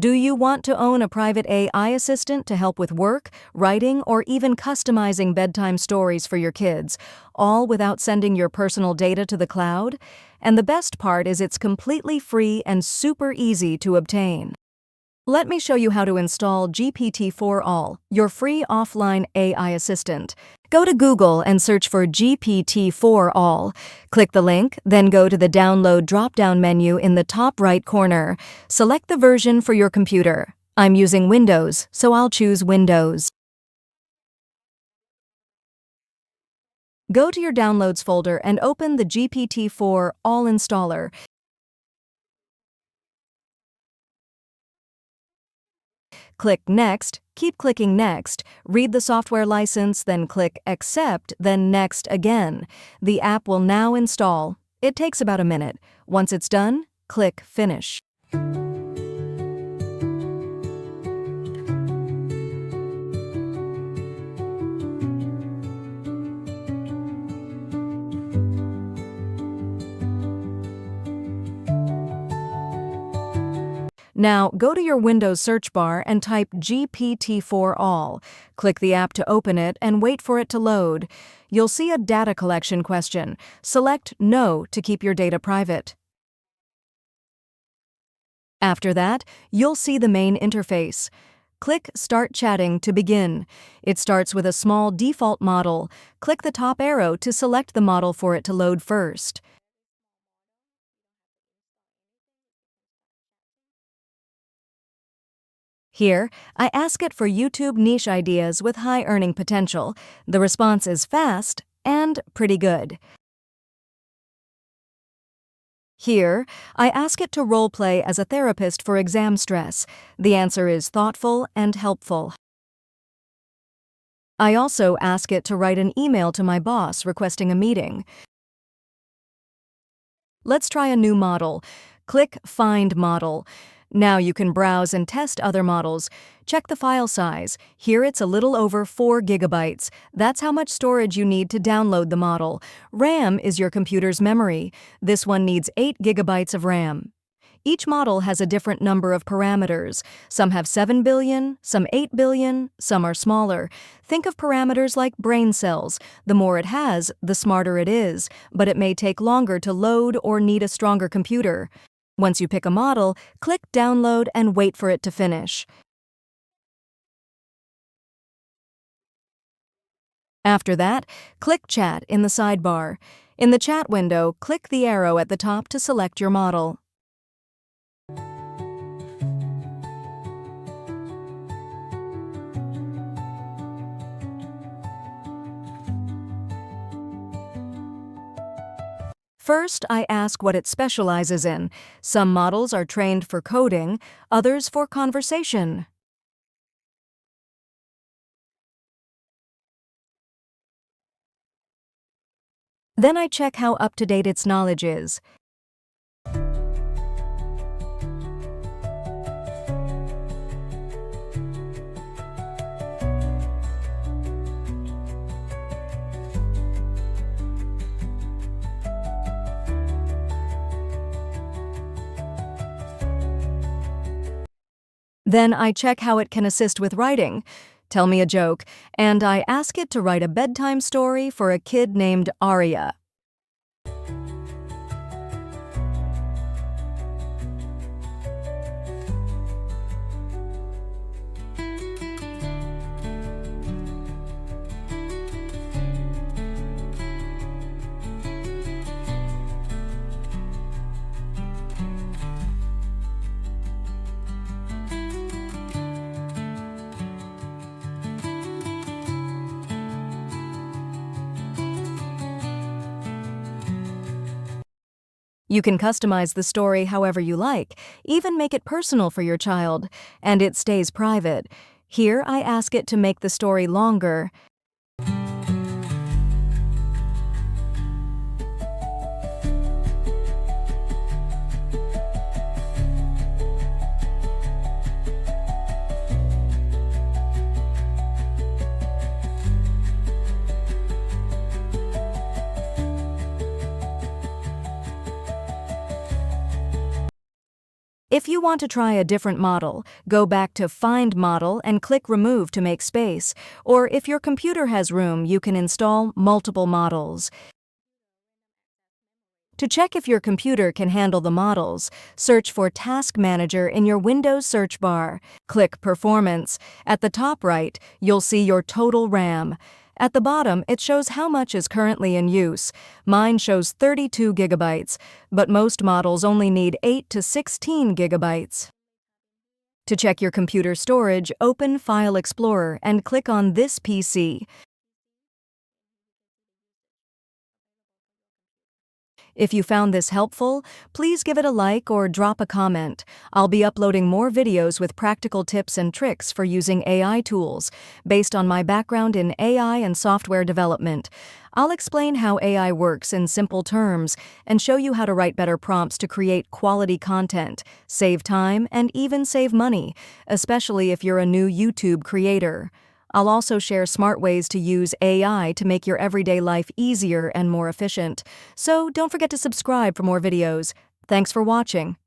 Do you want to own a private AI assistant to help with work, writing, or even customizing bedtime stories for your kids, all without sending your personal data to the cloud? And the best part is it's completely free and super easy to obtain. Let me show you how to install GPT4All, your free offline AI assistant. Go to Google and search for GPT4All. Click the link, then go to the Download drop-down menu in the top right corner. Select the version for your computer. I'm using Windows, so I'll choose Windows. Go to your Downloads folder and open the GPT4All installer. Click Next, keep clicking Next, read the software license, then click Accept, then Next again. The app will now install. It takes about a minute. Once it's done, click Finish. Now, go to your Windows search bar and type GPT4All. Click the app to open it and wait for it to load. You'll see a data collection question. Select No to keep your data private. After that, you'll see the main interface. Click Start Chatting to begin. It starts with a small default model. Click the top arrow to select the model for it to load first. Here, I ask it for YouTube niche ideas with high earning potential. The response is fast and pretty good. Here, I ask it to role-play as a therapist for exam stress. The answer is thoughtful and helpful. I also ask it to write an email to my boss requesting a meeting. Let's try a new model. Click Find Model. Now you can browse and test other models. Check the file size. Here it's a little over 4 gigabytes. That's how much storage you need to download the model. RAM is your computer's memory. This one needs 8 gigabytes of RAM. Each model has a different number of parameters. Some have 7 billion, some 8 billion, some are smaller. Think of parameters like brain cells. The more it has, the smarter it is, but it may take longer to load or need a stronger computer. Once you pick a model, click Download and wait for it to finish. After that, click Chat in the sidebar. In the chat window, click the arrow at the top to select your model. First, I ask what it specializes in. Some models are trained for coding, others for conversation. Then I check how up-to-date its knowledge is. Then I check how it can assist with writing. Tell me a joke, and I ask it to write a bedtime story for a kid named Arya. You can customize the story however you like, even make it personal for your child, and it stays private. Here, I ask it to make the story longer. If you want to try a different model, go back to Find Model and click Remove to make space. Or if your computer has room, you can install multiple models. To check if your computer can handle the models, search for Task Manager in your Windows search bar. Click Performance. At the top right, you'll see your total RAM. At the bottom, it shows how much is currently in use. Mine shows 32 gigabytes, but most models only need 8 to 16 gigabytes. To check your computer storage, open File Explorer and click on This PC. If you found this helpful, please give it a like or drop a comment. I'll be uploading more videos with practical tips and tricks for using AI tools. Based on my background in AI and software development, I'll explain how AI works in simple terms and show you how to write better prompts to create quality content, save time, and even save money, especially if you're a new YouTube creator. I'll also share smart ways to use AI to make your everyday life easier and more efficient. So don't forget to subscribe for more videos. Thanks for watching.